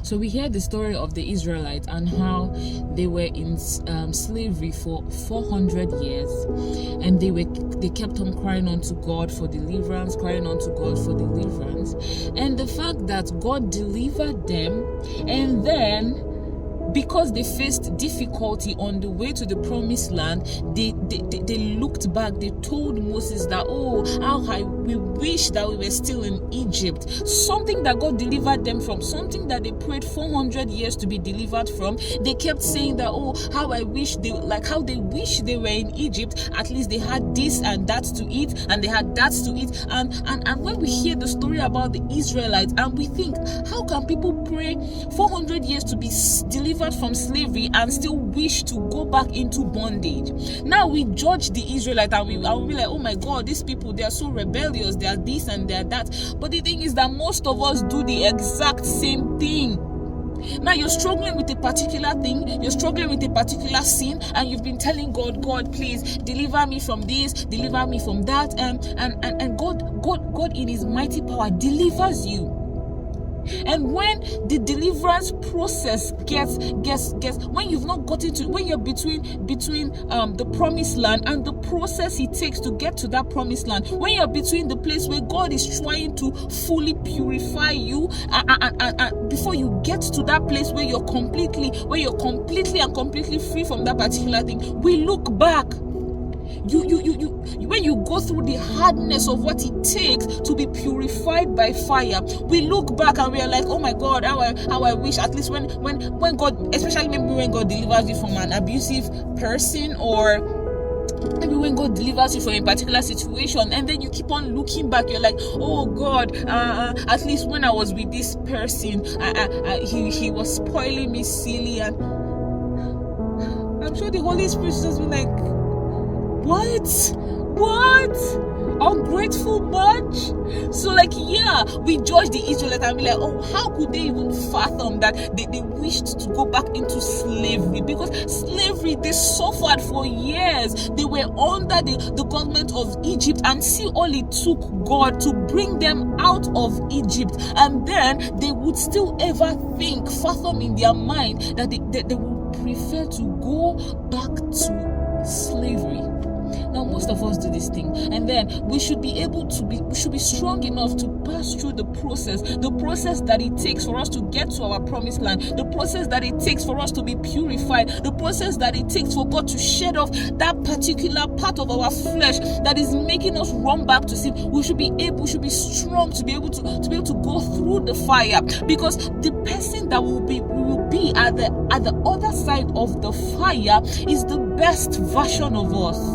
So we hear the story of the Israelites and how they were in slavery for 400 years, and they kept on crying unto God for deliverance, and the fact that God delivered them, and then because they faced difficulty on the way to the promised land, they looked back. They told Moses that, we wish that we were still in Egypt. Something that God delivered them from, something that they prayed 400 years to be delivered from. They kept saying that, how they wish they were in Egypt. At least they had this and that to eat, and they had that to eat. And when we hear the story about the Israelites, and we think, how can people pray 400 years to be delivered from slavery and still wish to go back into bondage? Now we judge the Israelites, and we'll be like, oh my God, these people, they are so rebellious, they are this and they are that. But the thing is that most of us do the exact same thing. Now you're struggling with a particular thing, you're struggling with a particular sin, and you've been telling God, please deliver me from this, deliver me from that, and God in His mighty power delivers you. And when the deliverance process gets when you've not gotten to, when you're between the promised land and the process it takes to get to that promised land, when you're between the place where God is trying to fully purify you, and before you get to that place where you're completely and completely free from that particular thing, we look back. When you go through the hardness of what it takes to be purified by fire, we look back and we are like, oh my God, how I wish, at least when God, especially maybe when God delivers you from an abusive person, or maybe when God delivers you from a particular situation, and then you keep on looking back, you're like, oh God, at least when I was with this person, he was spoiling me silly. And I'm sure the Holy Spirit just be like, what? Ungrateful much? So we judge the Israelites and be like, oh, how could they even fathom that they wished to go back into slavery? Because slavery, they suffered for years. They were under the government of Egypt, and see, all it took God to bring them out of Egypt, and then they would still ever fathom in their mind that they would prefer to go back to slavery. Now, most of us do this thing, and then we should be strong enough to pass through the process that it takes for us to get to our promised land, the process that it takes for us to be purified, the process that it takes for God to shed off that particular part of our flesh that is making us run back to sin. We should be strong to be able to go through the fire, because the person that we will be at the other side of the fire is the best version of us.